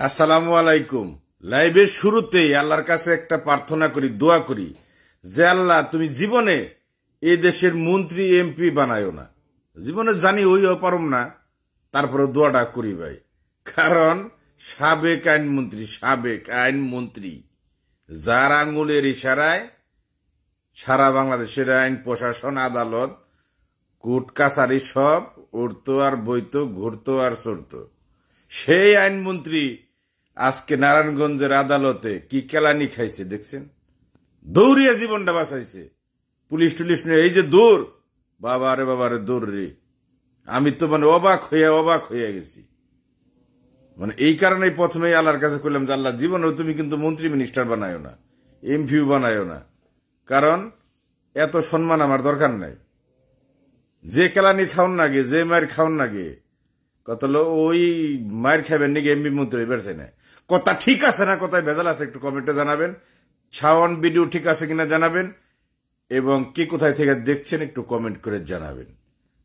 আসসালামু আলাইকুম। লাইভের শুরুতেই আল্লাহর কাছে একটা প্রার্থনা করি, দোয়া করি যে আল্লাহ তুমি জীবনে এই দেশের মন্ত্রী এমপি বানায়ো না। জীবনে জানি ওইও পারম না, তারপরে দোয়াটা করি ভাই। কারণ সাবেক আইনমন্ত্রী যার আঙ্গুলের ইশারায় সারা বাংলাদেশের আইন প্রশাসন, আদালত, কোর্ট কাছারি সব উড়তো আর বইতো, ঘুরতো আর চড়তো, সেই আইনমন্ত্রী আজকে নারায়ণগঞ্জের আদালতে কি কেলানি খাইছে দেখছেন। দৌড়িয়ে জীবনটা বাঁচাইছে। পুলিশ টুলিশ নিয়ে এই যে দৌড়, বাবারে দৌড় রে। আমি তো অবাক হয়ে গেছি। এই কারণেই প্রথমে আল্লাহর কাছে করলাম যে আল্লাহ জীবনেও তুমি কিন্তু মন্ত্রী মিনিস্টার বানায়ো না, এমপিও বানায়ো না। কারণ এত সম্মান আমার দরকার নাই। যে কেলানি খাওন নাগে, যে মায়ের খাওন নাগে, কত ওই মায়ের খাবেন নাকি এমপি মন্ত্রী বেরছে না। কথা ঠিক আছে না, কথায় ভেজাল আছে একটু কমেন্টে জানাবেন। ছাওয়ান ভিডিও ঠিক আছে কিনা জানাবেন, এবং কে কোথায় থেকে দেখছেন একটু কমেন্ট করে জানাবেন।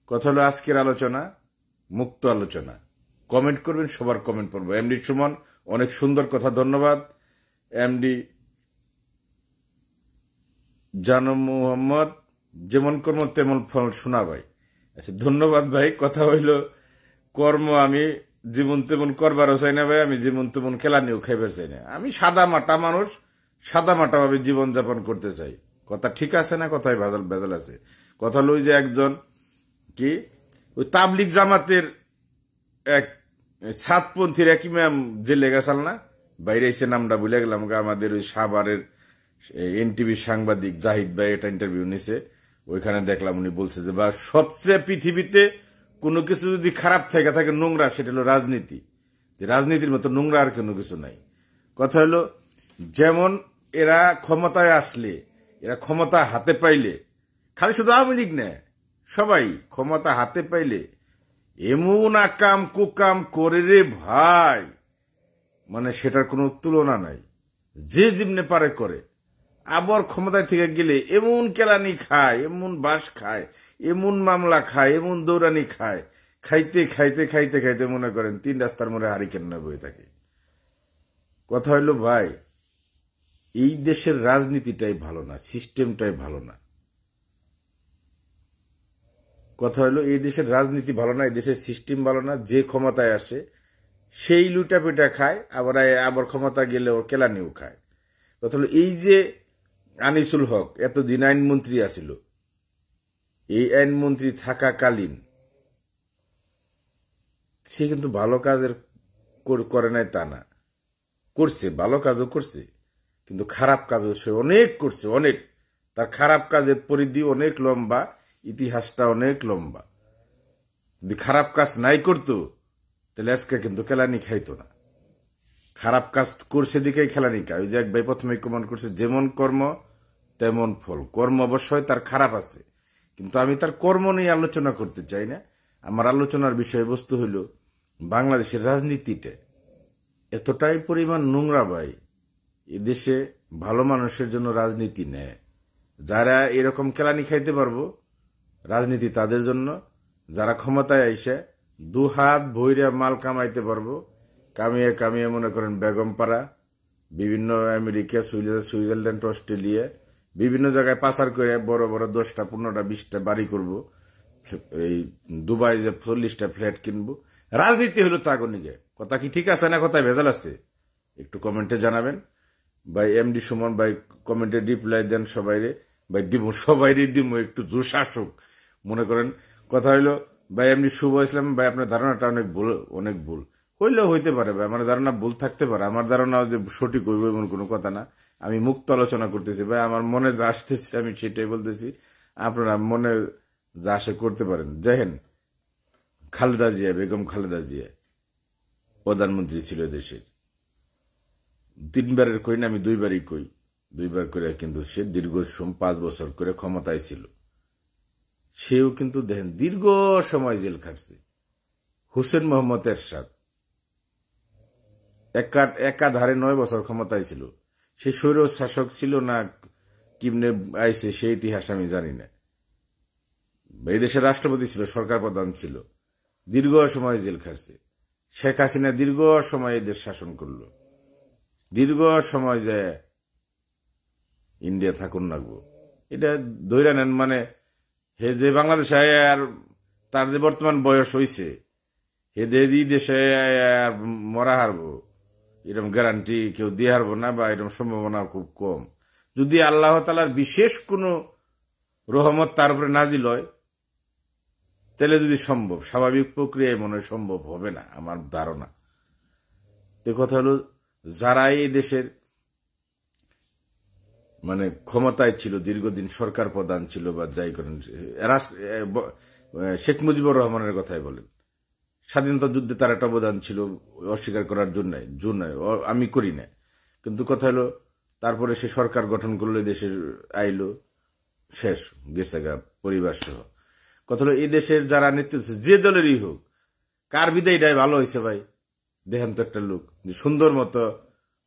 কথা হলো আজকের আলোচনা মুক্ত আলোচনা। কমেন্ট করবেন, সবার কমেন্ট পড়বো। এমডি সুমন, অনেক সুন্দর কথা, ধন্যবাদ। এমডি জানো মোহাম্মদ, যেমন কর্ম তেমন ফল শোনা ভাই। আচ্ছা ধন্যবাদ ভাই। কথা হইল কর্ম আমি জীবন তেমন করবারও চাই না ভাই, আমি জীবন তেমন কেলানিও খাইবার চাই না। আমি সাদা মাটা মানুষ, সাদা মাটা ভাবে জীবনযাপন করতে চাই। কথা ঠিক আছে না, কথায় ভেজাল আছে। কথা হলো যে একজন কি ওই তাবলিগ জামাতের এক সাতপন্থীর এক ইমাম জেলে গেছাল না, বাইরে এসে নামটা ভুলে গেলাম। আমাদের ওই সাভারের এনটিভির সাংবাদিক জাহিদ ভাই এটা ইন্টারভিউ নিছে। ওইখানে দেখলাম উনি বলছে যে বা সবচেয়ে পৃথিবীতে কোনো কিছু যদি খারাপ থাকে নোংরা, সেটা হলো রাজনীতি। রাজনীতির মতো নোংরা আর কোনো কিছু নাই। কথা হলো যেমন এরা ক্ষমতায় আসলে, এরা ক্ষমতা হাতে পাইলে, খালি শুধু আওয়ামী লীগ না, সবাই ক্ষমতা হাতে পাইলে এমন আকাম কুকাম করে রে ভাই, সেটার কোনো তুলনা নাই। যে যেমনে পারে করে। আবার ক্ষমতায় থেকে গেলে এমন কেলানি খায়, এমন বাস খায়, এমন মামলা খায়, এমন দৌড়ানি খায়, খাইতে মনে করেন 3 রাস্তার মোড়ে হারিকেন না বয়ে থাকে। কথা হইল ভাই, এই দেশের রাজনীতিটাই ভালো না, সিস্টেমটাই ভালো না। কথা হইল এই দেশের রাজনীতি ভালো না, এই দেশের সিস্টেম ভালো না। যে ক্ষমতায় আসে সেই লুটা পিটা খায়, আবার ক্ষমতা গেলে ওর কেলানিও খায়। কথা হলো এই যে আনিসুল হক এতদিন আইনমন্ত্রী আছিল, এই আইনমন্ত্রী থাকাকালীন সে কিন্তু ভালো কাজের করে নাই তা না, করছে, ভালো কাজও করছে, কিন্তু খারাপ কাজও সে অনেক করছে, অনেক। তার খারাপ কাজের পরিধি অনেক লম্বা, ইতিহাসটা অনেক লম্বা। যদি খারাপ কাজ নাই করতো তাহলে আজকে কিন্তু কেলানি খাইতো না। খারাপ কাজ করছে দিকেই খেলানি খায়। ওই যে এক ভাই প্রথমে কমেন্ট করছে, যেমন কর্ম তেমন ফল। কর্ম অবশ্যই তার খারাপ আছে, কিন্তু আমি তার কর্ম নিয়ে আলোচনা করতে চাই না। আমার আলোচনার বিষয়বস্তু হইল বাংলাদেশের রাজনীতিতে এতটাই পরিমাণ নোংরা ভাই। এদেশে ভালো মানুষের জন্য রাজনীতি নেয়। যারা এরকম কেলানি খাইতে পারবো, রাজনীতি তাদের জন্য। যারা ক্ষমতায় আইসে 2 হাত ভৈরা মাল কামাইতে পারবো, কামিয়ে মনে করেন বেগমপাড়া, বিভিন্ন আমেরিকা, সুইজারল্যান্ড, অস্ট্রেলিয়া, বিভিন্ন জায়গায় পাচার করে বড় বড় 10টা 15টা 20টা বাড়ি করব, এই দুবাই যে 40টা ফ্ল্যাট কিনবো। রাজনীতি হলো তাগনিকে। কথা কি ঠিক আছে না, কথায় ভেজাল আছে একটু কমেন্টে জানাবেন ভাই। এমডি সুমন ভাই কমেন্টে রিপ্লাই দেন সবাইরে ভাই, দিব সবাইরে দিব, একটু জোশ আসুক। মনে করেন কথা হইলো ভাই এমনি শুভ ইসলাম ভাই, আপনার ধারণাটা অনেক ভুল হইলেও হইতে পারে ভাই, আমার ধারণা ভুল থাকতে পারে। আমার ধারণা যে সঠিক হইব এমন কোনো কথা না। আমি মুক্ত আলোচনা করতেছি ভাই, আমার মনে যা আসতেছে আমি সেটাই বলতেছি। আপনারা মনে যা আসে করতে পারেন। দেখেন খালেদা জিয়া, বেগম খালেদা জিয়া প্রধানমন্ত্রী ছিল দেশের। 3বারের কই না, আমি 2বারই কই, 2বার করে কিন্তু সে দীর্ঘ 5 বছর করে ক্ষমতায় ছিল। সেও কিন্তু দেখেন দীর্ঘ সময় জেল খাটছে। হোসেন মোহাম্মদ এরশাদ একাধারে 9 বছর ক্ষমতায় ছিল। সে স্বৈর শাসক ছিল না, কিমনে আইছে সেই ইতিহাস আমি জানি না। এই দেশের রাষ্ট্রপতি ছিল, সরকার প্রধান ছিল, দীর্ঘ সময় জেল খাটছে। শেখ হাসিনা দীর্ঘ সময় এদের শাসন করলো, দীর্ঘ সময় যে ইন্ডিয়া থাকুন লাগবো এটা ধৈরা নেন। মানে হে যে বাংলাদেশে আর তার যে বর্তমান বয়স হয়েছে হে যে দেশে মরা হারবো এরকম গ্যারান্টি কেউ দিয়ে হারবো না, বা এরকম সম্ভাবনা খুব কম। যদি আল্লাহ তাআলার বিশেষ কোনো রহমত তার উপরে নাজিল হয় তাহলে যদি সম্ভব, স্বাভাবিক প্রক্রিয়ায় মনে হয় সম্ভব হবে না আমার ধারণা। তো কথা হলো যারা এই দেশের মানে ক্ষমতায় ছিল দীর্ঘদিন, সরকার প্রধান ছিল বা যাই করেন, এরা শেখ মুজিবুর রহমানের কথাই বলেন, স্বাধীনতা যুদ্ধে তার একটা অবদান ছিল, অস্বীকার করার জন্য আমি করি না। কিন্তু কথা হলো তারপরে সে সরকার গঠন করলো, দেশের আইলো, শেষ গেছে গা পরিবার সহ। কথা হলো এই দেশের যারা নেতৃত্ব যে দলেরই হোক, কার বিদায়টাই ভালো হয়েছে ভাই? দেখেন তো একটা লোক যে সুন্দর মতো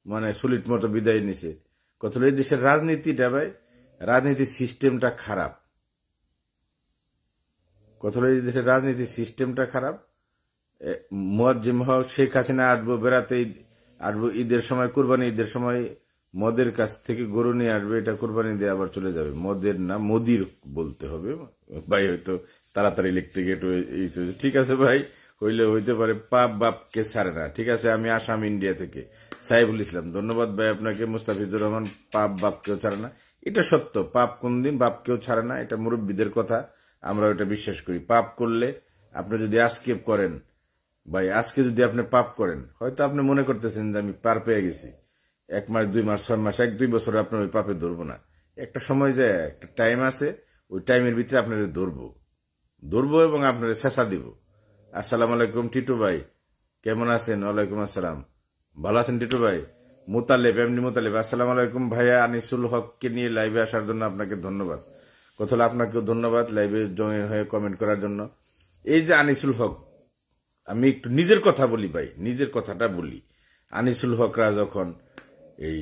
মানে সলিড মতো বিদায় নিছে। কথা হলো এই দেশের রাজনীতিটা ভাই, রাজনীতির সিস্টেমটা খারাপ। কথা হলো এই দেশের রাজনীতির সিস্টেমটা খারাপ। মুয়াজ্জিম হক শেখ হাসিনা আসবো বেড়াতে, আসবো ঈদের সময়, কোরবানি ঈদের সময় মদের কাছ থেকে গরু নিয়ে আসবে, এটা কোরবানি দিয়ে আবার চলে যাবে। মদের না মোদির বলতে হবে ভাই, হয়তো তাড়াতাড়ি লিখতে গিয়ে ঠিক আছে ভাই, হইলে হইতে পারে। পাপ বাপকে ছাড়ে না, ঠিক আছে। আমি আসাম ইন্ডিয়া থেকে সাইফুল ইসলাম, ধন্যবাদ ভাই আপনাকে। মুস্তাফিজুর রহমান, পাপ বাপকেও ছাড়ে না, এটা সত্য। পাপ কোনদিন বাপকেও ছাড়ে না, এটা মুরব্বীদের কথা, আমরা ওটা বিশ্বাস করি। পাপ করলে আপনি যদি আজকে করেন ভাই, আজকে যদি আপনি পাপ করেন, হয়তো আপনি মনে করতেছেন যে আমি পার পেয়ে গেছি, 1 মাস 2 মাস 6 মাস 1-2 বছর আপনার ওই পাপে ধরবো না। একটা সময় যে একটা টাইম আছে, ওই টাইমের ভিতরে আপনার ধরবো এবং আপনার শেষা দিব। আসসালাম আলাইকুম টিটু ভাই, কেমন আছেন? ওয়ালাইকুম আসসালাম, ভালো আছেন টিটু ভাই? মুতালেব, এমনি মুতালেব, আসসালাম আলাইকুম ভাইয়া। আনিসুল হককে নিয়ে লাইভে আসার জন্য আপনাকে ধন্যবাদ। কথা হলো আপনাকেও ধন্যবাদ লাইভে জয়েন হয়ে কমেন্ট করার জন্য। এই যে আনিসুল হক, আমি একটু নিজের কথা বলি ভাই, নিজের কথাটা বলি। আনিসুল হকরা যখন এই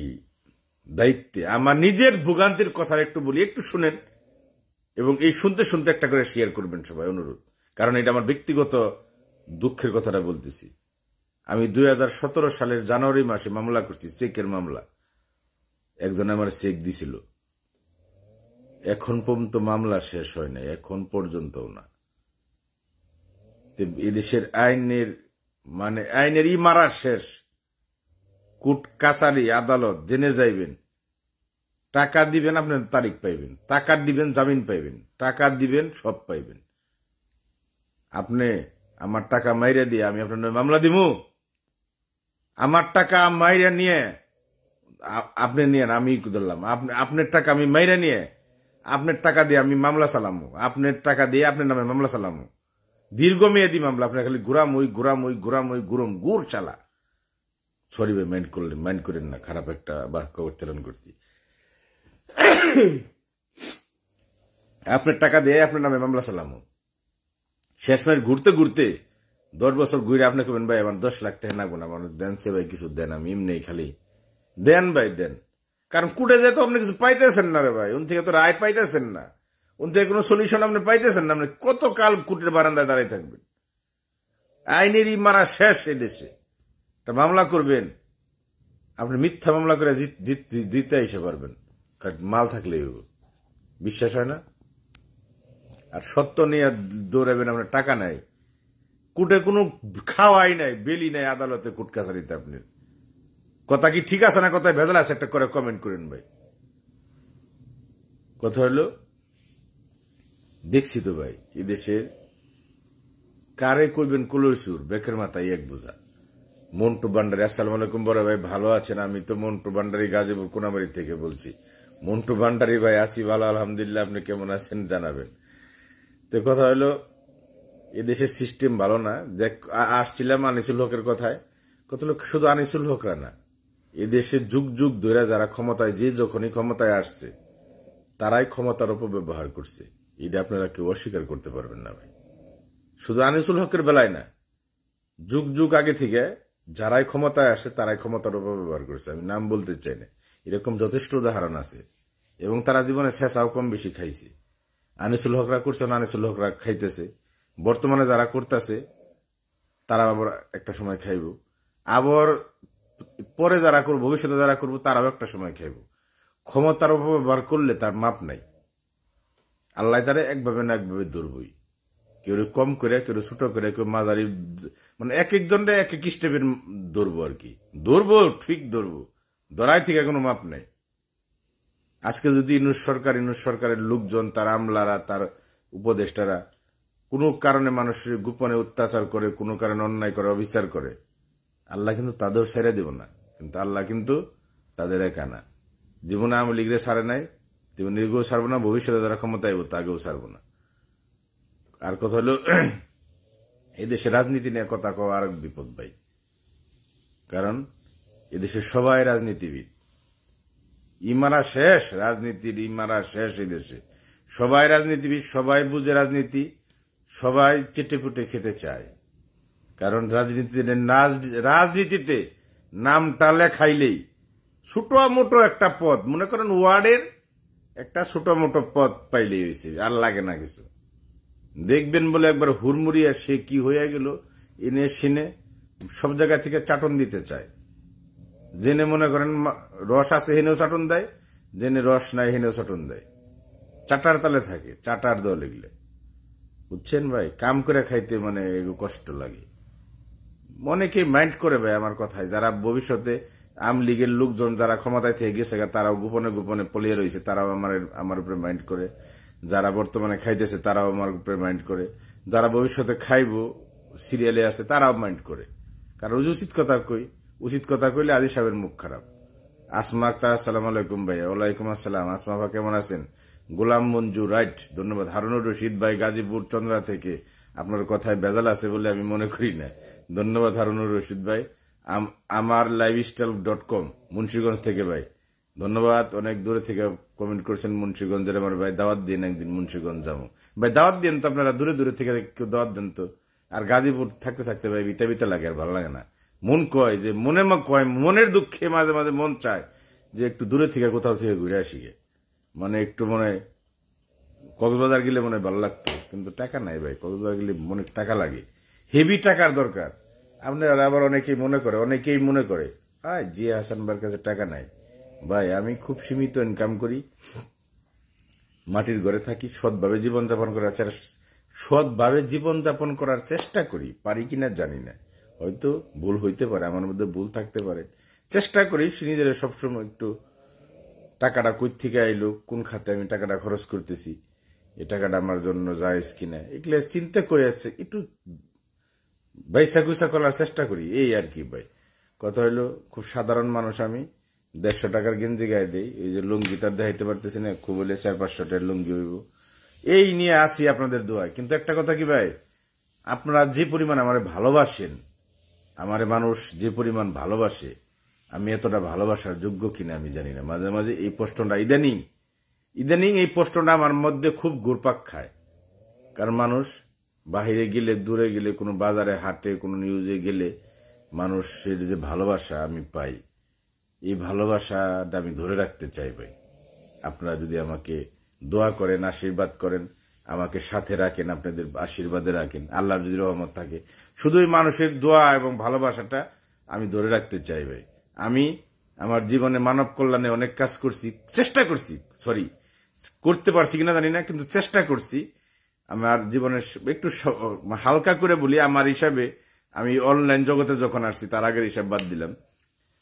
দায়িত্বে, আমার নিজের ভোগান্তির কথা একটু বলি, একটু শুনেন, এবং এই শুনতে শুনতে একটা করে শেয়ার করবেন সবাই, অনুরোধ। কারণ এটা আমার ব্যক্তিগত দুঃখের কথাটা বলতেছি। আমি 2017 সালের জানুয়ারি মাসে মামলা করছি, চেকের মামলা। একজন আমার চেক দিছিল, এখন পর্যন্ত মামলা শেষ হয় নাই, এখন পর্যন্তও না। এদেশের আইনের মানে আইনের মারা শেষ। কোর্ট কাছারি আদালত জেনে যাইবেন, টাকা দিবেন আপনার তারিখ পাইবেন, টাকা দিবেন জামিন পাইবেন, টাকা দিবেন সব পাইবেন। আপনি আমার টাকা মাইরা দিয়ে আমি আপনার মামলা দিব? আমার টাকা মাইরা নিয়ে আপনি নিয়েন, আমি ধরলাম আপনার টাকা আমি মাইরা নিয়ে আপনার টাকা দিয়ে আমি মামলা চালামো, আপনার টাকা দিয়ে আপনার নামে মামলা চালামো, দীর্ঘমেয়াদী মামলা। আপনার খালি গুরাম গুড় চালা। সরি ভাই, মাইন্ড করেন না, খারাপ একটা বাক্য উচ্চারণ করছি। আপনার টাকা দিয়ে আপনার নামে মামলা চালামো, শেষ মাস ঘুরতে ঘুরতে 10 বছর ঘুরে আপনি কবেন ভাই আমার 10 লাখ টাকা নাগবো না, মানুষ দেন সে ভাই, কিছু দেন, আমি এমনি খালি দেন ভাই দেন। কারণ কুটে যায় তো আপনি কিছু পাইতেছেন না রে ভাই, উন থেকে তো রায় পাইতেছেন না, উন থেকে কোনো সলিউশন আপনি পাইতেছেন না। আপনি কত কাল কুটের বারান্দায় দাঁড়িয়ে থাকবেন? আইনেরই মারা শেষ এই দেশে। মামলা করবেন আপনি, মিথ্যা মামলা করে দিতে এসে পারবেন, মাল থাকলেই বিশ্বাস হয় না। আর সত্য নিয়ে দৌড়াবেন, আপনার টাকা নাই, কুটে কোনো খাওয়াই নাই, বেলি নাই আদালতে, কুট কাছারিতে। আপনি কথা কি ঠিক আছে না কথায় ভেজাল আছে? একটা করে কমেন্ট করেন ভাই। কথা হলো দেখছি তো ভাই, এই দেশের কারে কইবেন কুলসুর, বেকের মাথায় এক বোঝা। মন্টু ভান্ডারী, আসসালাম আলাইকুম বড় ভাই, ভালো আছেন? আমি তো মন্টু ভান্ডারী, গাজীপুর কোনাবাড়ি থেকে বলছি। মন্টু ভান্ডারী ভাই, আছি ভালো আলহামদুলিল্লাহ, আপনি কেমন আছেন জানাবেন। তো কথা হলো এদেশের সিস্টেম ভালো না। দেখ, আসছিলাম আনিসুল হকের কথায়। কত লোক, শুধু আনিসুল হকরা না, এদেশে যুগ যুগ ধরে যারা ক্ষমতায়, যে যখনই ক্ষমতায় আসছে তারাই ক্ষমতার অপব্যবহার করছে। এটা আপনারা কেউ অস্বীকার করতে পারবেন না ভাই। শুধু আনিসুল হকের বেলায় না, যুগ যুগ আগে থেকে যারাই ক্ষমতায় আসে তারাই ক্ষমতার অপব্যবহার করছে। আমি নাম বলতে চাই না, এরকম যথেষ্ট উদাহরণ আছে, এবং তারা জীবনে শেষাও কম বেশি খাইছে। আনিসুল হকরা করছে না, আনিসুল হকরা খাইতেছে। বর্তমানে যারা করতেছে তারা আবার একটা সময় খাইব, আবার পরে যারা করবো, ভবিষ্যতে যারা করবো তারাও একটা সময় খাইব। ক্ষমতার অপব্যবহার করলে তার মাপ নাই। আল্লাহ তারা একভাবে না একভাবে ধরবই, কেউ কম করে, কেউ ছোট করে, কেউ মাঝারি, মানে এক একজনটা এক এক স্টেপের ধরবো আর কি। ধরবো, ঠিক ধরবো, ধরাই থেকে কোনো মাপ নাই। আজকে যদি ইউনূস সরকারের লোকজন, তার আমলারা, তার উপদেষ্টারা কোনো কারণে মানুষের গোপনে অত্যাচার করে, কোনো কারণে অন্যায় করে, অবিচার করে, আল্লাহ কিন্তু তাদের ছেড়ে দেব না। কিন্তু আল্লাহ কিন্তু তাদের একা না। জীবনে আওয়ামী লীগরে ছাড়ে নাই, তেমনি এগেও ছাড়বো না, ভবিষ্যতে যারা ক্ষমতা আইব তাকেও ছাড়বো না। আর কথা হলো, এই দেশে রাজনীতি নিয়ে কথা কওয়া আর বিপদ ভাই। কারণ এদেশে সবাই রাজনীতিবিদ, ইমারা শেষ, রাজনীতির ইমারা শেষ। এই দেশে সবাই রাজনীতিবিদ, সবাই বুঝে রাজনীতি, সবাই চেটেপুটে খেতে চায়। কারণ রাজনীতিতে নামটা লেখাইলেই ছোট মোটো একটা পদ, মনে করেন ওয়ার্ডের একটা ছোট মোটো পদ পাইলেই হয়েছে, আর লাগে না কিছু। দেখবেন বলে একবার হুড়মুড়িয়া সে কি হয়ে গেল, এনে সিনে সব জায়গা থেকে চাটন দিতে চায়। জেনে মনে করেন রস আছে হেনেও চাটন দেয়, জেনে রস নাই হেনেও চাটন দেয়। চাটার তালে থাকে, চাটার দল এগুলো, বুঝছেন ভাই। কাম করে খাইতে মানে কষ্ট লাগে। অনেকেই মাইন্ড করে ভাই আমার কথায়, যারা ভবিষ্যতে আওয়ামী লীগের লোকজন যারা ক্ষমতায় থেকে গেছে তারাও গোপনে গোপনে পলিয়ে রয়েছে, তারাও আমার উপরে মাইন্ড করে। যারা বর্তমানে খাইতেছে তারাও আমার উপরে মাইন্ড করে। যারা ভবিষ্যতে খাইব সিরিয়ালে আছে তারাও মাইন্ড করে। কারণ উচিত কথা কই, উচিত কথা কইলে আদি সাহেবের মুখ খারাপ। আসমা আক্তার, আসসালামু আলাইকুম ভাই। ওয়ালাইকুম আসসালাম। আসমা ভাই কেমন আছেন? গোলাম মঞ্জু, রাইট, ধন্যবাদ। হারুনুর রশিদ ভাই গাজীপুর চন্দ্রা থেকে, আপনার কথায় বেজাল আছে বলে আমি মনে করি না। ধন্যবাদ হারুনুর রশিদ ভাই। আমার লাইফস্টাইল.com মুন্সিগঞ্জ থেকে ভাই, ধন্যবাদ। অনেক দূরে থেকে কমেন্ট করছেন মুন্সিগঞ্জের আমার ভাই। দাওয়াত দিন, একদিন মুন্সিগঞ্জ যাবো ভাই। দাওয়াত দিন তো, আপনারা দূরে দূরে থেকে কেউ দাওয়াত দেন তো। আর গাজীপুর থাকতে থাকতে ভাই বিতা বিতা লাগে, আর ভালো লাগে না। মন কয় যে মনের দুঃখে মাঝে মাঝে মন চায় যে একটু দূরে থেকে কোথাও থেকে ঘুরে আসি, মানে একটু মনে কক্সবাজার গেলে মনে ভালো লাগতো, কিন্তু টাকা নাই ভাই। কক্সবাজার গেলে মনে টাকা লাগে, হেভি টাকার দরকার। আপনারা আবার অনেকেই মনে করে জিয়া হাসান ভাইয়ের কাছে টাকা নাই। ভাই আমি খুব সীমিত ইনকাম করি, মাটির ঘরে থাকি, সৎভাবে জীবনযাপন করার চেষ্টা করি। পারি কিনা জানি না, হয়তো ভুল হইতে পারে, আমার মধ্যে ভুল থাকতে পারে। চেষ্টা করি নিজের সবসময় একটু টাকাটা কই থেকে আইলো, কোন খাতে আমি টাকাটা খরচ করতেছি, এই টাকাটা আমার জন্য জায়েজ কিনা, এগুলো চিন্তা করে আছে, একটু বাইসা গুসা করার চেষ্টা করি, এই আর কি ভাই। কথা হইলো খুব সাধারণ মানুষ আমি, 150 টাকার গেঞ্জি গায়ে দেই, এই যে লুঙ্গিটার দেখাইতে পারতেছি না, খুব হলে 400-500 টাকার লুঙ্গি হইব, এই নিয়ে আসি আপনাদের দোয়ায়। কিন্তু একটা কথা কি ভাই, আপনারা যে পরিমাণ আমারে ভালোবাসেন, আমারে মানুষ যে পরিমাণ ভালোবাসে, আমি এতটা ভালোবাসার যোগ্য কিনা আমি জানি না। মাঝে মাঝে এই প্রশ্নটা ইদানিং এই প্রশ্নটা আমার মধ্যে খুব ঘুরপাক খায়। কারণ মানুষ বাহিরে গেলে, দূরে গেলে, কোনো বাজারে হাটে, কোনো নিউজে গেলে মানুষের যে ভালোবাসা আমি পাই, এই ভালোবাসাটা আমি ধরে রাখতে চাই ভাই। আপনারা যদি আমাকে দোয়া করেন, আশীর্বাদ করেন, আমাকে সাথে রাখেন, আপনাদের আশীর্বাদে রাখেন, আল্লাহর যদি রহমত থাকে, শুধু এই মানুষের দোয়া এবং ভালোবাসাটা আমি ধরে রাখতে চাই ভাই। আমি আমার জীবনে মানব কল্যাণে অনেক কাজ করছি, করতে পারছি কিনা জানি না, কিন্তু চেষ্টা করছি। আমার জীবনের একটু হালকা করে বলি, আমার হিসাবে আমি অনলাইন জগতে যখন আসছি, তার আগের হিসাব বাদ দিলাম,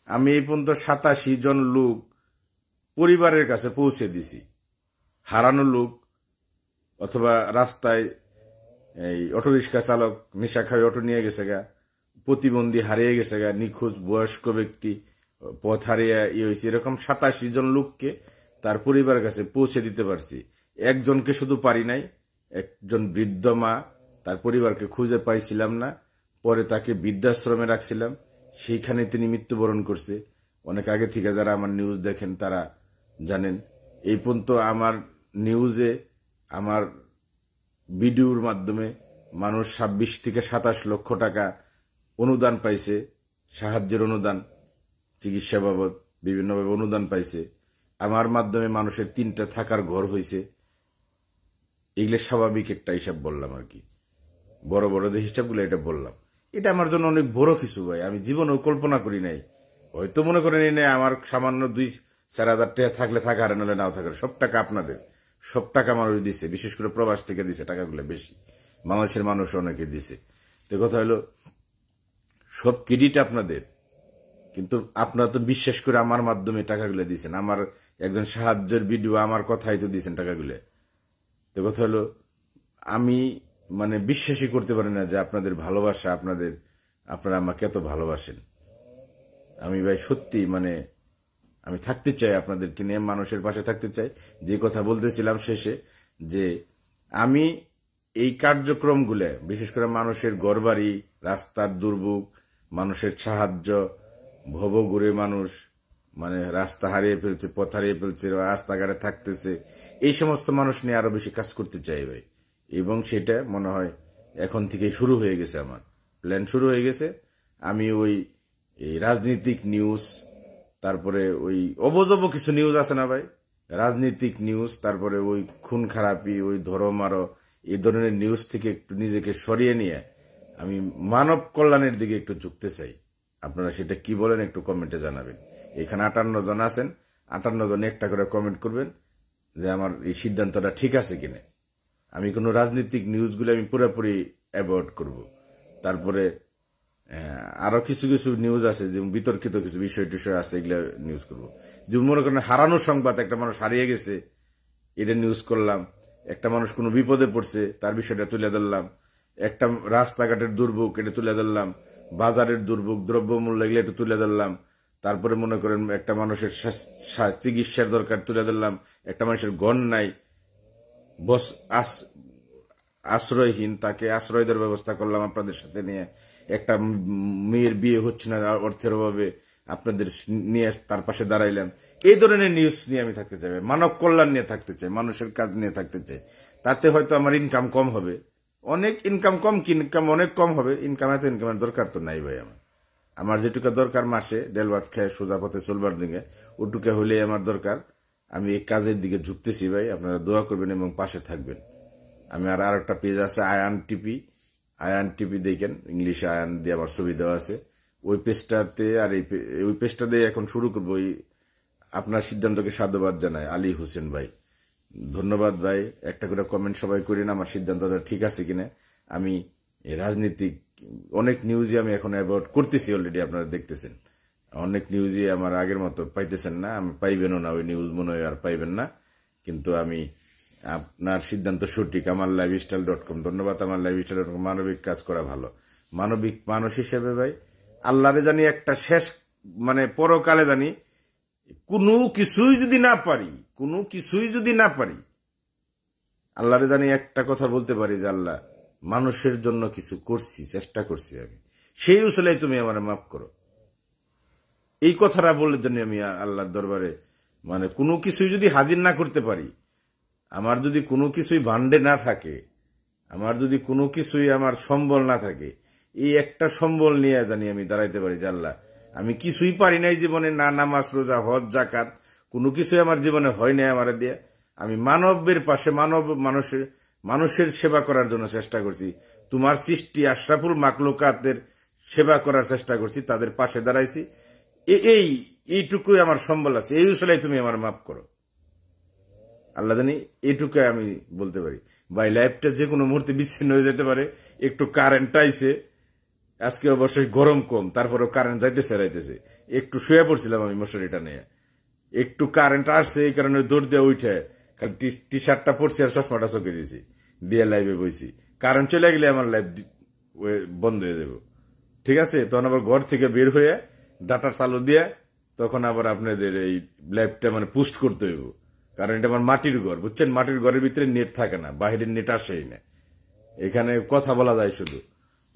আমি এই পর্যন্ত 87 জন লোক পরিবারের কাছে পৌঁছে দিছি। হারানো লোক, অথবা রাস্তায় এই অটোরিক্সা চালক নেশা খাওয়া অটো নিয়ে গেছে গা, প্রতিবন্ধী হারিয়ে গেছে গা, নিখোঁজ বয়স্ক ব্যক্তি পথ হারিয়ে হয়েছে, এরকম 87 জন লোককে তার পরিবারের কাছে পৌঁছে দিতে পারছি। একজনকে শুধু পারি নাই, একজন বৃদ্ধ মা, তার পরিবারকে খুঁজে পাইছিলাম না, পরে তাকে বৃদ্ধাশ্রমে রাখছিলাম, সেইখানে তিনি মৃত্যুবরণ করছে। অনেক আগে থেকে যারা আমার নিউজ দেখেন তারা জানেন। এই পর্যন্ত আমার নিউজে, আমার ভিডিওর মাধ্যমে মানুষ 26 থেকে 27 লক্ষ টাকা অনুদান পাইছে, সাহায্যের অনুদান, চিকিৎসা বাবদ বিভিন্নভাবে অনুদান পাইছে। আমার মাধ্যমে মানুষের 3টা থাকার ঘর হয়েছে। এগুলো স্বাভাবিক একটা হিসাব বললাম আর কি, বড় বড় যে হিসাবগুলো এটা বললাম। এটা আমার জন্য অনেক বড় কিছু ভাই, আমি জীবনেও কল্পনা করি নাই। হয়তো মনে করেন এই নেই আমার সামান্য 2-4 হাজার টাকা থাকলে থাকা, আর নাহলে নাও থাকার, সব টাকা আপনাদের, সব টাকা মানুষ দিছে, বিশেষ করে প্রবাস থেকে দিছে টাকাগুলো বেশি, বাংলাদেশের মানুষ অনেকে দিছে। তো কথা হলো সব ক্রেডিট আপনাদের, কিন্তু আপনারা তো বিশ্বাস করে আমার মাধ্যমে টাকাগুলো দিয়েছেন, আমার একজন সাহায্যের ভিডিও আমার কথাই তো দিয়েছেন টাকাগুলো। তো কথা হলো আমি মানে বিশ্বাসই করতে পারি না যে আপনাদের ভালোবাসা, আপনারা আমাকে এত ভালোবাসেন। আমি ভাই সত্যি মানে আমি থাকতে চাই আপনাদেরকে নিয়ে, মানুষের পাশে থাকতে চাই। যে কথা বলতেছিলাম শেষে, যে আমি এই কার্যক্রমগুলো বিশেষ করে মানুষের ঘরবাড়ি, রাস্তার দুর্ভোগ, মানুষের সাহায্য, ভবঘুরে মানুষ মানে রাস্তা হারিয়ে ফেলছে, পথ হারিয়ে ফেলছে, রাস্তাঘাটে থাকতেছে, এই সমস্ত মানুষ নিয়ে আরো বেশি কাজ করতে চাই ভাই। এবং সেটা মনে হয় এখন থেকে শুরু হয়ে গেছে, আমার প্ল্যান শুরু হয়ে গেছে। আমি ওই রাজনৈতিক নিউজ, তারপরে ওই অবজব কিছু নিউজ আছে না ভাই, রাজনৈতিক নিউজ, তারপরে ওই খুন খারাপি, ওই ধর্ম আরো এই ধরনের নিউজ থেকে একটু নিজেকে সরিয়ে নিয়ে আমি মানব কল্যাণের দিকে একটু ঝুঁকতে চাই। আপনারা সেটা কি বলেন একটু কমেন্টে জানাবেন। এখানে 58 জন আছেন, 58 জন একটা করে কমেন্ট করবেন যে আমার এই সিদ্ধান্তটা ঠিক আছে কিনা। আমি কোনো রাজনৈতিক নিউজগুলো আমি পুরোপুরি অ্যাভয়েড করব। তারপরে আরো কিছু কিছু নিউজ আছে, যেমন বিতর্কিত কিছু বিষয় টিষয় আছে, এগুলো নিউজ করবো। যেমন মনে করেন হারানো সংবাদ, একটা মানুষ হারিয়ে গেছে এটা নিউজ করলাম, একটা মানুষ কোনো বিপদে পড়ছে তার বিষয়টা তুলে ধরলাম, একটা রাস্তাঘাটের দুর্ভোগ এটা তুলে ধরলাম, বাজারের দুর্ভোগ, দ্রব্যমূল্য এগুলো একটু তুলে ধরলাম। তারপরে মনে করেন একটা মানুষের চিকিৎসার দরকার তুলে ধরলাম, একটা মানুষের ঘর নাই, আশ্রয়হীন, তাকে আশ্রয় দেওয়ার ব্যবস্থা করলাম আপনাদের সাথে নিয়ে। একটা মেয়ের বিয়ে হচ্ছে না অর্থের অভাবে, আপনাদের নিয়ে তার পাশে দাঁড়াইলাম। এই ধরনের নিউজ নিয়ে আমি থাকতে চাই, মানব কল্যাণ নিয়ে থাকতে চাই, মানুষের কাজ নিয়ে থাকতে চাই। তাতে হয়তো আমার ইনকাম কম হবে, অনেক ইনকাম কম, কি ইনকাম অনেক কম হবে। এত ইনকামের দরকার তো নাই ভাই। আমার যেটুকু দরকার মাসে ডেল ভাত খেয়ে সোজা পথে চলবার দিকে, ওটুকু হলেই আমার দরকার। আমি এই কাজের দিকে ঝুঁকতেছি ভাই, আপনারা দোয়া করবেন এবং পাশে থাকবেন। আমি আর একটা পেজ আছে আয়ান টিপি দেখেন, ইংলিশে আয়ান দিয়ে আমার ছবি দেওয়া আছে, ওই পেজটাতে, আর ওই পেজটা দিয়ে এখন শুরু করবো। আপনার সিদ্ধান্তকে সাধুবাদ জানাই আলী হোসেন ভাই, ধন্যবাদ ভাই। একটা করে কমেন্ট সবাই করেন আমার সিদ্ধান্তটা ঠিক আছে কিনা। আমি রাজনীতিক অনেক নিউজই আমি এখন অ্যাভয়েড করতেছি, অলরেডি আপনারা দেখতেছেন। অনেক নিউজই আমার আগের মতো পাইতেছেন না, আমি পাইবেনও না, ওই নিউজ মনে হয় আর পাইবেন না। কিন্তু আমি আপনার সিদ্ধান্ত সঠিক। আমার lifestyle.com, ধন্যবাদ। আমার lifestyle.com মানবিক কাজ করা ভালো, মানবিক মানুষ হিসেবে ভাই আল্লাহরে জানি একটা শেষ মানে পরকালে জানি কোনো কিছুই যদি না পারি, আল্লাহরে জানি একটা কথা বলতে পারি যে আল্লাহ মানুষের জন্য কিছু করছি, চেষ্টা করছি আমি, সেই উসিলায় তুমি আমার মাফ করো। এই কথাটা বলে জানি আমি আল্লাহর দরবারে মানে কোনো কিছুই যদি হাজির না করতে পারি, আমার যদি কোনো কিছুই ভান্ডে না থাকে, আমার যদি কোনো কিছুই আমার সম্বল না থাকে, এই একটা সম্বল নিয়ে জানি আমি দাঁড়াইতে পারি যে আল্লাহ আমি কিছুই পারি নাই জীবনে, না নামাজ রোজা হজ জাকাত কোনো কিছুই আমার জীবনে হয় নাই আমার দিয়ে। আমি মানবের পাশে মানুষের সেবা করার জন্য চেষ্টা করছি, তোমার সৃষ্টি আশরাফুল মাকলুকাতের সেবা করার চেষ্টা করছি, তাদের পাশে দাঁড়াইছি। এইটুকুই আমার সম্বল আছে, এই উসিলায় তুমি আমার মাফ করো আল্লাহ জানি। এইটুকু আমি বলতে পারি ভাই। লাইফটা যে কোনো মুহূর্তে বিচ্ছিন্ন হয়ে যেতে পারে। একটু কারেন্ট আইছে আজকে, অবশ্যই গরম কম, তারপরেও কারেন্ট যাইতেছে। একটু শুয়ে পড়ছিলাম আমি মশারিটা নিয়ে, একটু কারেন্ট আসছে, এই কারণে দৌড় দিয়ে উঠে টি শার্টটা পরছি আর চশমাটা চোখে দিয়েছি, দিয়ে লাইভে বইছি। কারেন্ট চলে গেলে আমার লাইভ বন্ধ হয়ে যাব, ঠিক আছে? তখন আবার ঘর থেকে বের হয়ে ডাটা চালু দিয়ে তখন আবার আপনাদের এই লাইভটা মানে পোস্ট করতে হইব, কারণ এটা আমার মাটির ঘর, বুঝছেন? মাটির ঘরের ভিতরে নেট থাকে না, বাহিরের নেট আসেই না, এখানে কথা বলা যায় শুধু,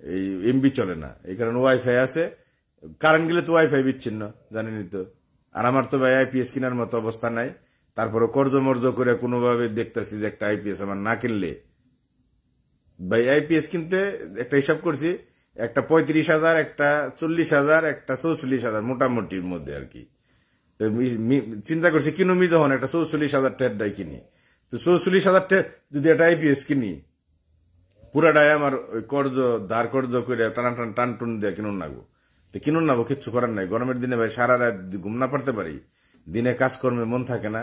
এই এমবি চলে না। এই কারণে ওয়াইফাই আছে, কারেন্ট গেলে তো ওয়াইফাই বিচ্ছিন্ন, জানেনই তো। আর আমার তো ভাই আইপিএস কেনার মতো অবস্থা নাই, তারপরে কর্জ মর্জ করে কোনোভাবে দেখতেছি যে একটা আইপিএস আমার না কিনলে, ভাই আইপিএস কিনতে একটা হিসাব করছি, একটা 35,000, একটা 40,000, একটা 44,000 মোটামুটির মধ্যে আর কি। চিন্তা করছি কিনুমি যখন একটা 44,000 টাকায় কিনি, তো 44,000 টাকা যদি একটা আইপিএস কিনি পুরাটাই আমার ওই কর্জ ধার কর্জ করে টান টুন দিয়ে কিনুন নাগবো। তো কিনুন নাবো, কিচ্ছু করার নাই। গরমের দিনে ভাই সারা রাত ঘুম না পারতে পারি, দিনে কাজকর্মে মন থাকে না,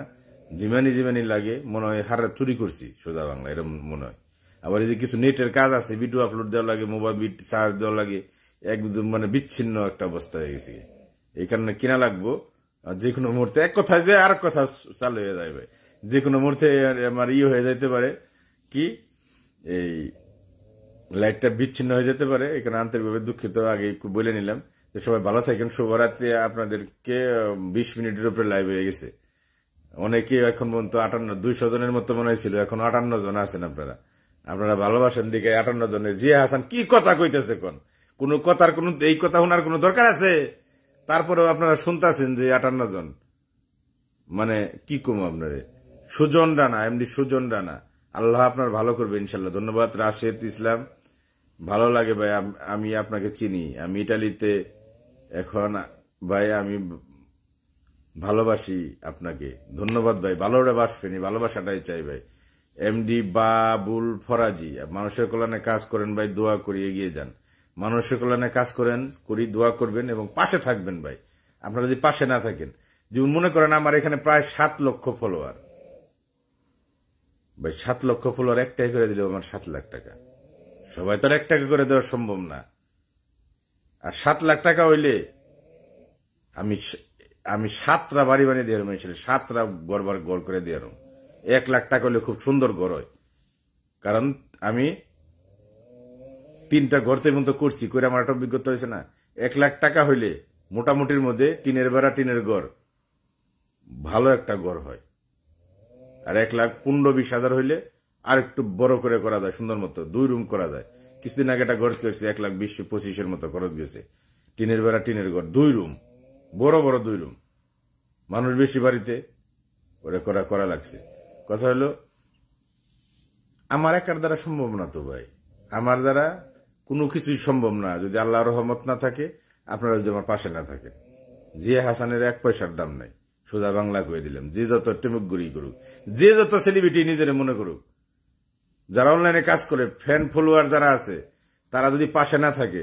জিমানি লাগে, মনে হয় হারা চুরি করছি সোজা বাংলা, এরকম মনে হয়। আবার এই যে কিছু নেটের কাজ আছে, ভিডিও আপলোড দেওয়া লাগে, মোবাইল চার্জ দেওয়া লাগে, একদম মানে বিচ্ছিন্ন একটা অবস্থা হয়ে গেছে। এই কারণে কিনা লাগবো। যে কোনো মুহূর্তে এক কথা যে আর কথা চালু হয়ে যাবে, যে কোনো মুহূর্তে আমার হয়ে যাইতে পারে কি এই লাইটটা বিচ্ছিন্ন হয়ে যেতে পারে। এখানে আন্তরিকভাবে দুঃখিত, আগে একটু বলে নিলাম। যে সবাই ভালো থাকেন, শুভরাত্রি। আপনাদেরকে 20 মিনিটের উপরে লাইভ হয়ে গেছে। অনেকে এখন পর্যন্ত 200 জনের মতো মনে হয়েছিল, এখন 58 জন আছেন। আপনারা ভালোবাসেন দিকে 58 জনের। জিয়া হাসান কি কথা কইতেছে, কোন কথার কোন এই কথা শোনার কোন দরকার আছে? তারপরেও আপনারা শুনতেছেন যে 58 জন, মানে কি কম আপনারে। সুজন রানা, এমডি সুজন রানা, আল্লাহ আপনার ভালো করবে ইনশাল্লাহ। ধন্যবাদ। রাশেদ ইসলাম, ভালো লাগে ভাই, আমি আপনাকে চিনি, আমি ইটালিতে এখন ভাই, আমি ভালোবাসি আপনাকে। ধন্যবাদ ভাই, ভালোটা বাসবেনি, ভালোবাসাটাই চাই ভাই। এমডি বাবুল ফরাজি, মানুষের কল্যাণে কাজ করেন ভাই, দোয়া করি এগিয়ে যান। মানুষের কল্যাণে কাজ করি, দোয়া করবেন এবং পাশে থাকবেন ভাই। আপনারা যদি পাশে না থাকেন, যেমন মনে করেন আমার এখানে প্রায় 7 লক্ষ ফলোয়ার ভাই, 7 লক্ষ ফলোয়ার একটাই করে দিলে আমার 7 লাখ টাকা। সবাই তো আর 1 টাকা করে দেওয়া সম্ভব না। আর 7 লাখ টাকা হইলে আমি 7টা বাড়ি বানিয়ে দিয়ে 7টা গড় করে দিয়ে 1 লাখ টাকা হলে খুব সুন্দর ঘর হয়। কারণ আমি 3টা ঘর তো করছি, করে আমার একটা অভিজ্ঞতা হয়েছে না। 1 লাখ টাকা হইলে মোটামুটির মধ্যে টিনের বেড়া, টিনের ঘর, ভালো একটা ঘর হয়। আর 1,15,20,000 হইলে আর একটু বড় করে করা যায়, সুন্দর মতো 2 রুম করা যায়। কিছুদিন আগে একটা ঘর করছি 1,20,25,000 মতো খরচ গেছে। টিনের বেড়া, টিনের ঘর, 2 রুম, বড় বড় 2 রুম, মানুষ বেশি বাড়িতে ওরা করা লাগছে। কথা হলো আমার একার দ্বারা সম্ভব না তো ভাই, আমার দ্বারা কোনো কিছুই সম্ভব না যদি আল্লাহর রহমত না থাকে, আপনারা যদি আমার পাশে না থাকেন। জিয়া হাসানের 1 পয়সার দাম নাই, সোজা বাংলা কয়ে দিলাম। যে যত টেমুকগুড়ি করুক, যে যত সেলিব্রিটি নিজের মনে করুক, যারা অনলাইনে কাজ করে, ফ্যান ফলোয়ার যারা আছে, তারা যদি পাশে না থাকে,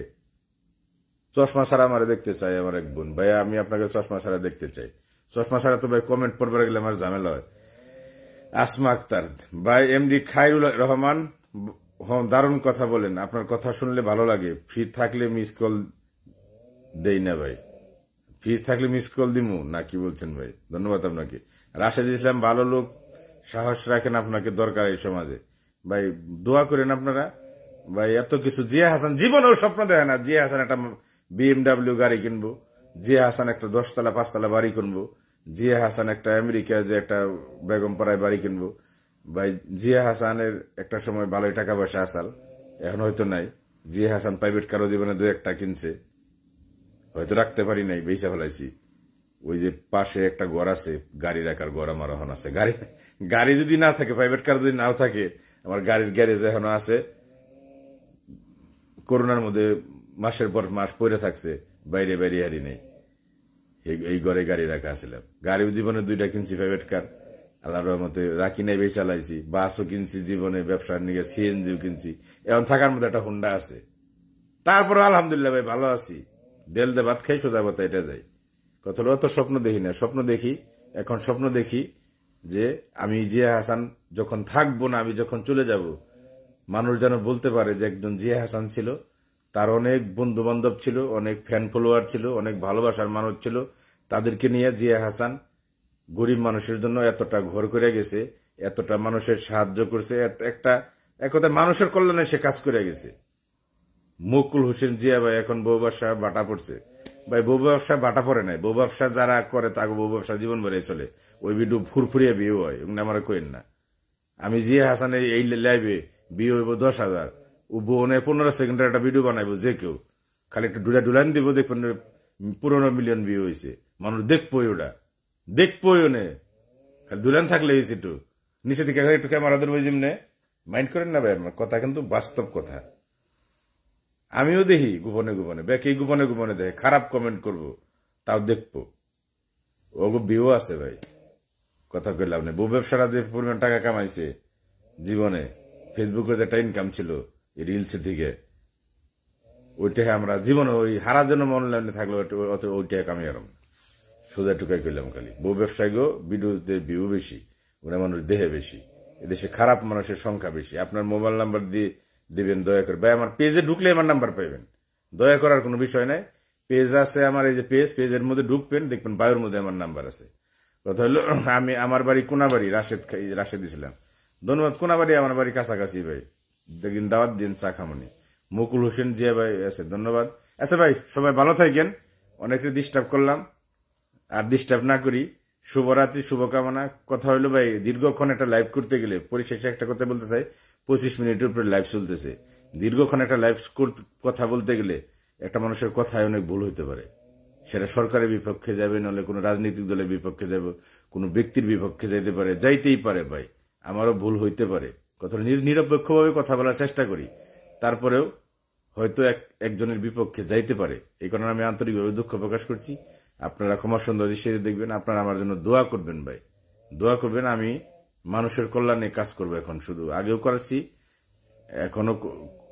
চশমা ছাড়া আমার দেখতে চাই আমার এক বোন, ভাই আমি আপনাকে চশমা ছাড়া দেখতে চাই। চশমা ছাড়া তো ভাই কমেন্ট পড়বার গেলে আমার ঝামেলা হয়। আসমা আক্তার ভাই, এমডি খায়রুল রহমান, দারুণ কথা বলেন, আপনার কথা শুনলে ভালো লাগে। ফ্রি থাকলে মিস কল দেই না ভাই, ফ্রি থাকলে মিস কল দিমু না, কি বলছেন ভাই? ধন্যবাদ আপনাকে। রাশেদ ইসলাম, ভালো লোক, সাহস রাখেন, আপনাকে দরকার এই সমাজে ভাই, দোয়া করেন আপনারা ভাই। এত কিছু জিয়া হাসান জীবনেও স্বপ্ন দেখে না। জিয়া হাসান একটা BMW গাড়ি কিনবো, জিয়া হাসান একটা 10তলা 5তলা বাড়ি কিনবো, জিয়া হাসান একটা আমেরিকা যে একটা বেগম পাড়ায় বাড়ি কিনবো ভাই। জিয়া হাসানের একটা সময় ভালোই টাকা পয়সা আসাল, এখন হয়তো নাই। জিয়া হাসান প্রাইভেট কারো জীবনে 2-1টা কিনছে, হয়তো রাখতে পারি নাই, বেচা ফেলাইছি। ওই যে পাশে একটা ঘর আছে, গাড়ি রাখার ঘর আমার এখন আছে। গাড়ি যদি না থাকে, প্রাইভেট কার যদি নাও থাকে, আমার গাড়ির গ্যারেজ এখনো আছে। করোনার মধ্যে মাসের পর মাস পরে থাকছে, বাইরে হারি নেই, এই ঘরে গাড়ি রাখা ছিলাম। গাড়ি জীবনে 2টা কিনছি প্রাইভেট কার, আল্লাহর রহমতে রাখি নাই, বেচা চালাইছি। বাসও কিনছি জীবনে, ব্যবসার নিয়ে সিএনজিও কিনছি। এখন থাকার মধ্যে একটা হুন্ডা আছে। তারপরে আলহামদুলিল্লাহ ভাই ভালো আছি, দেল দে ভাত খাই, সোজা কথা এটা যাই। কথা হলো অত স্বপ্ন দেখি না, স্বপ্ন দেখি এখন, স্বপ্ন দেখি যে আমি জিয়া হাসান যখন থাকবো না, আমি যখন চলে যাব, মানুষ যেন বলতে পারে যে একজন জিয়া হাসান ছিল, তার অনেক বন্ধু বান্ধব ছিল, অনেক ফ্যান ফলোয়ার ছিল, অনেক ভালোবাসার মানুষ ছিল। তাদেরকে নিয়ে জিয়া হাসান গরিব মানুষের জন্য এতটা ঘর করে গেছে, এতটা মানুষের সাহায্য করছে, এক কথায় মানুষের কল্যাণে সে কাজ করে গেছে। মুকুল হোসেন জিয়া ভাই এখন বউ ব্যবসা বাটা পড়ছে ভাই, বউ ব্যবসা বাটা পড়ে নাই, বউ ব্যবসা যারা করে তাকে বউ ব্যবসা জীবন ভরে চলে। ওই ভিডিও ফুরফুরিয়া বিয়ে হয়, আমার কইন না। আমি জিয়া হাসানের এই লাইভে বিয়ে হইব 10,000, ও বোনে 15 সেকেন্ডের একটা ভিডিও বানাইবো, যে কেউ খালি একটু ডুলান দিব, দেখবেন 15 মিলিয়ন ভিউ হয়েছে। মানুষ দেখবোই, ওটা দেখবোই, ওনে খালি ডুলান থাকলে হয়েছে। একটু নিচে থেকে একটু ক্যামেরা ধরবো, যেমনে মাইন্ড করেন না ভাই, আমার কথা কিন্তু বাস্তব কথা। আমিও দেখি গোপনে গোপনে, ব্যাকে গোপনে গোপনে দেখে, খারাপ কমেন্ট করব তাও দেখবো, ওগো ভিউ আছে ভাই। কথা কইলাম না, বউ ব্যবসাটা যে পরিমাণ টাকা কামাইছে জীবনে, ফেসবুকের যে একটা ইনকাম ছিল, এই রিলসের দিকে ওইটাই আমরা জীবনে ওই হারার জন্য অনলাইনে থাকলে ওইটাই কামি আরম সোজা টুকাই করলাম খালি বউ ব্যবসায় গো ভিডিওতে ভিউ বেশি ওরা মানুষ দেহে বেশি এদেশে খারাপ মানুষের সংখ্যা বেশি আপনার মোবাইল নাম্বার দিয়ে দিবেন দয়া করে ভাই আমার পেজে ঢুকলে আমার নাম্বার পাইবেন দয়া করার কোনো বিষয় নাই পেজ আছে আমার এই যে পেজের মধ্যে ঢুকবেন দেখবেন বায়ুর মধ্যে আমার নাম্বার আছে কথা হলো আমি আমার বাড়ি কোনাবাড়ি রাশেদ দিছিলাম ধন্যবাদ কোনাবাড়ি আমার বাড়ি কাছাকাছি ভাই দেখবেন দাওয়াত দিন চা খামনি মুকুল হোসেন জিয়া ভাই আছে ধন্যবাদ আচ্ছা ভাই সবাই ভালো থাকেন অনেকে ডিস্টার্ব করলাম আর ডিস্টার্ব না করি শুভরাত্রি শুভকামনা কথা হইলো ভাই দীর্ঘক্ষণ একটা লাইভ করতে গেলে পরিশেষে একটা কথা বলতে চাই 25 মিনিটের উপরে লাইভ চলতেছে দীর্ঘক্ষণ একটা লাইভ কথা বলতে গেলে একটা মানুষের কথায় অনেক ভুল হইতে পারে সেটা সরকারের বিপক্ষে যাবে নাহলে কোনো রাজনৈতিক দলের বিপক্ষে যাবে কোনো ব্যক্তির বিপক্ষে যাইতে পারে যাইতেই পারে ভাই আমারও ভুল হইতে পারে কথা নিরপেক্ষভাবে কথা বলার চেষ্টা করি তারপরেও হয়তো একজনের বিপক্ষে যাইতে পারে এই কারণে আমি আন্তরিকভাবে দুঃখ প্রকাশ করছি আপনারা ক্ষমা সুন্দর দৃষ্টিতে দেখবেন আপনারা আমার জন্য দোয়া করবেন ভাই দোয়া করবেন আমি মানুষের কল্যাণে কাজ করবো এখন শুধু আগেও করেছি এখনো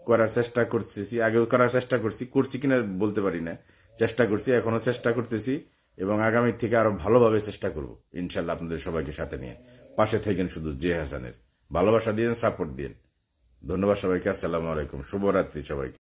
করার চেষ্টা করতেছি আগেও করার চেষ্টা করছি কিনা বলতে পারি না চেষ্টা করছি এখনো চেষ্টা করতেছি এবং আগামী থেকে আরো ভালোভাবে চেষ্টা করব ইনশাল্লাহ আপনাদের সবাইকে সাথে নিয়ে পাশে থাকেন শুধু জে হাসানের ভালোবাসা দিয়েন সাপোর্ট দিন ধন্যবাদ সবাইকে আসসালামু আলাইকুম শুভরাত্রি সবাইকে